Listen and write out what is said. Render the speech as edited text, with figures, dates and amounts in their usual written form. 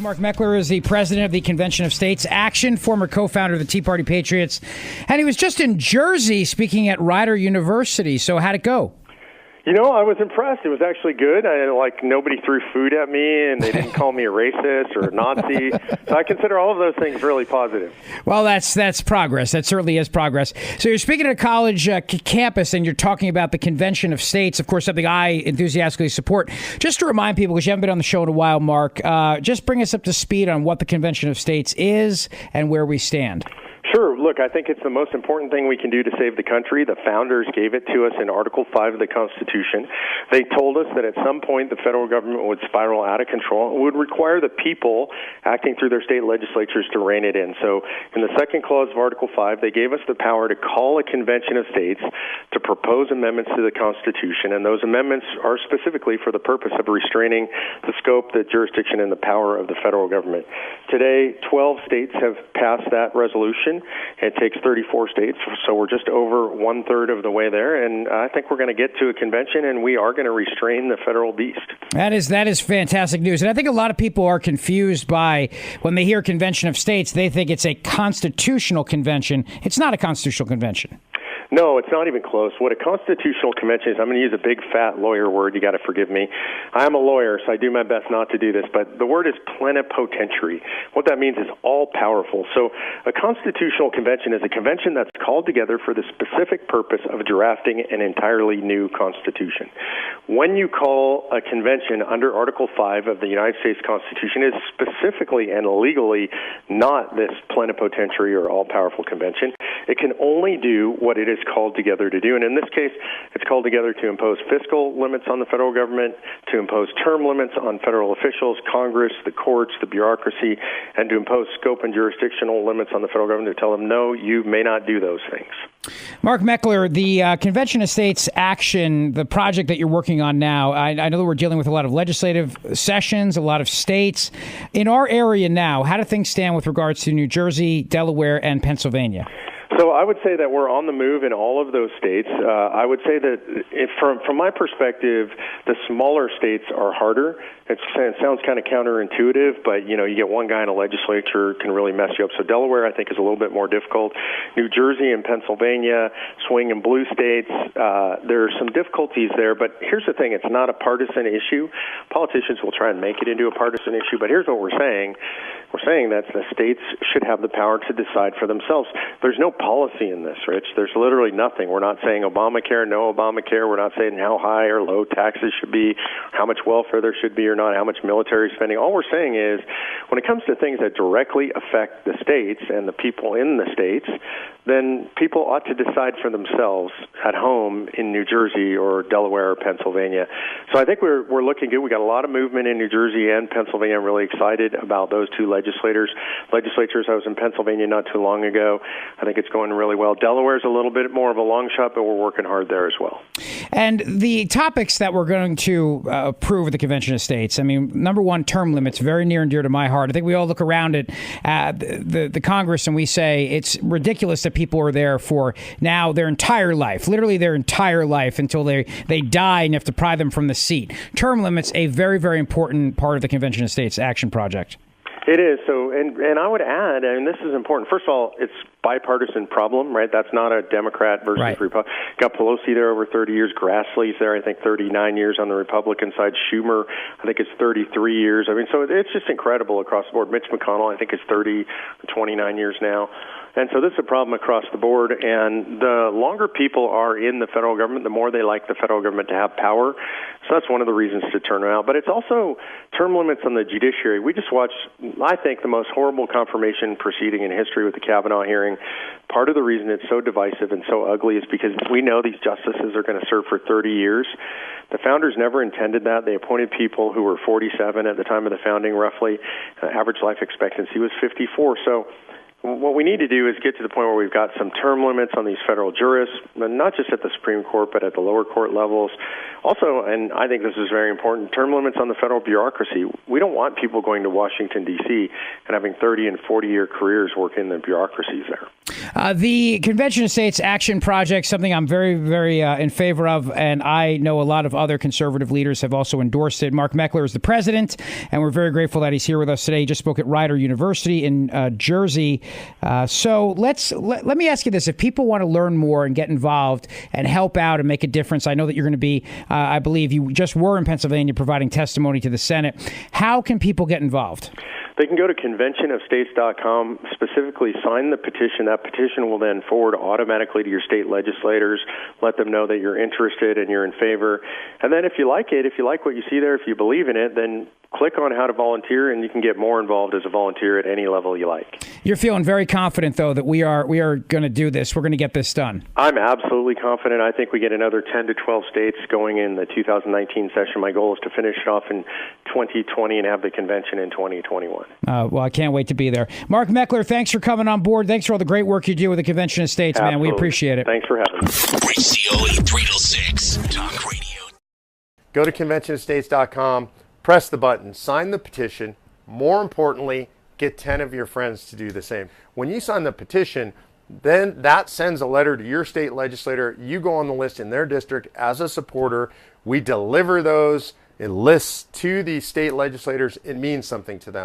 Mark Meckler is the president of the Convention of States Action, former co-founder of the Tea Party Patriots, and he was just in Jersey speaking at Rider University. So how'd it go? You know, I was impressed. It was actually good. Nobody threw food at me, and they didn't call me a racist or a Nazi. So I consider all of those things really positive. Well, that's progress. That certainly is progress. So you're speaking at a college campus, and you're talking about the Convention of States, of course, something I enthusiastically support. Just to remind people, because you haven't been on the show in a while, Mark, just bring us up to speed on what the Convention of States is and where we stand. Sure. Look, I think it's the most important thing we can do to save the country. The founders gave it to us in Article 5 of the Constitution. They told us that at some point the federal government would spiral out of control and would require the people acting through their state legislatures to rein it in. So in the second clause of Article 5, they gave us the power to call a convention of states to propose amendments to the Constitution, and those amendments are specifically for the purpose of restraining the scope, the jurisdiction, and the power of the federal government. Today, 12 states have passed that resolution. It takes 34 states, so we're just over one-third of the way there, and I think we're going to get to a convention, and we are going to restrain the federal beast. That is fantastic news, and I think a lot of people are confused by when they hear Convention of States, they think it's a constitutional convention. It's not a constitutional convention. No, it's not even close. What a constitutional convention is, I'm going to use a big, fat lawyer word. You got to forgive me. I am a lawyer, so I do my best not to do this, but the word is plenipotentiary. What that means is all-powerful. So a constitutional convention is a convention that's called together for the specific purpose of drafting an entirely new constitution. When you call a convention under Article 5 of the United States Constitution, it is specifically and legally not this plenipotentiary or all-powerful convention. It can only do what it is called together to do. And in this case, it's called together to impose fiscal limits on the federal government, to impose term limits on federal officials, Congress, the courts, the bureaucracy, and to impose scope and jurisdictional limits on the federal government to tell them, no, you may not do those things. Mark Meckler, the Convention of States Action, the project that you're working on now, I know that we're dealing with a lot of legislative sessions, a lot of states. In our area now, how do things stand with regards to New Jersey, Delaware, and Pennsylvania? So I would say that we're on the move in all of those states. I would say that from my perspective, the smaller states are harder. It sounds kind of counterintuitive, but, you get one guy in a legislature can really mess you up. So Delaware, I think, is a little bit more difficult. New Jersey and Pennsylvania, swing and blue states, there are some difficulties there. But here's the thing. It's not a partisan issue. Politicians will try and make it into a partisan issue. But here's what we're saying. We're saying that the states should have the power to decide for themselves. There's no policy in this, Rich. There's literally nothing. We're not saying Obamacare, no Obamacare. We're not saying how high or low taxes should be, how much welfare there should be or not, how much military spending. All we're saying is when it comes to things that directly affect the states and the people in the states, then people ought to decide for themselves at home in New Jersey or Delaware or Pennsylvania. So I think we're looking good. We got a lot of movement in New Jersey and Pennsylvania. I'm really excited about those two legislatures. I was in Pennsylvania not too long ago. I think it's going really well. Delaware's a little bit more of a long shot, but we're working hard there as well. And the topics that we're going to approve at the Convention of States, I mean, number one, term limits, very near and dear to my heart. I think we all look around at the Congress and we say it's ridiculous that people are there for now their entire life, literally their entire life until they die and you have to pry them from the seat. Term limits, a very, very important part of the Convention of States Action Project. It is. So, and I would add, and this is important, first of all, it's bipartisan problem, right? That's not a Democrat versus Republican. Got Pelosi there over 30 years. Grassley's there, I think, 39 years on the Republican side. Schumer, I think, is 33 years. I mean, so it's just incredible across the board. Mitch McConnell, I think, is 29 years now. And so this is a problem across the board, and the longer people are in the federal government, the more they like the federal government to have power. So that's one of the reasons to turn them out. But it's also term limits on the judiciary. We just watched, I think, the most horrible confirmation proceeding in history with the Kavanaugh hearing. Part of the reason it's so divisive and so ugly is because we know these justices are going to serve for 30 years. The founders never intended that. They appointed people who were 47 at the time of the founding, roughly. Average life expectancy was 54. So What we need to do is get to the point where we've got some term limits on these federal jurists, not just at the Supreme Court, but at the lower court levels. Also, and I think this is very important, term limits on the federal bureaucracy. We don't want people going to Washington, D.C. and having 30 and 40-year careers working in the bureaucracies there. The Convention of States Action Project, something I'm very, very in favor of, and I know a lot of other conservative leaders have also endorsed it. Mark Meckler is the president, and we're very grateful that he's here with us today. He just spoke at Rider University in Jersey. So let me ask you this. If people want to learn more and get involved and help out and make a difference, I know that you're going to be, I believe you just were in Pennsylvania providing testimony to the Senate. How can people get involved? They can go to conventionofstates.com, specifically sign the petition. That petition will then forward automatically to your state legislators, let them know that you're interested and you're in favor. And then if you like it, if you like what you see there, if you believe in it, then click on how to volunteer, and you can get more involved as a volunteer at any level you like. You're feeling very confident, though, that we are going to do this. We're going to get this done. I'm absolutely confident. I think we get another 10 to 12 states going in the 2019 session. My goal is to finish it off in 2020 and have the convention in 2021. Well, I can't wait to be there. Mark Meckler, thanks for coming on board. Thanks for all the great work you do with the Convention of States, Absolutely. Man. We appreciate it. Thanks for having me. Rich Zeoli, 3 to 6, Talk Radio. Go to conventionofstates.com. Press the button, sign the petition. More importantly, get 10 of your friends to do the same. When you sign the petition, then that sends a letter to your state legislator. You go on the list in their district as a supporter. We deliver those lists to the state legislators. It means something to them.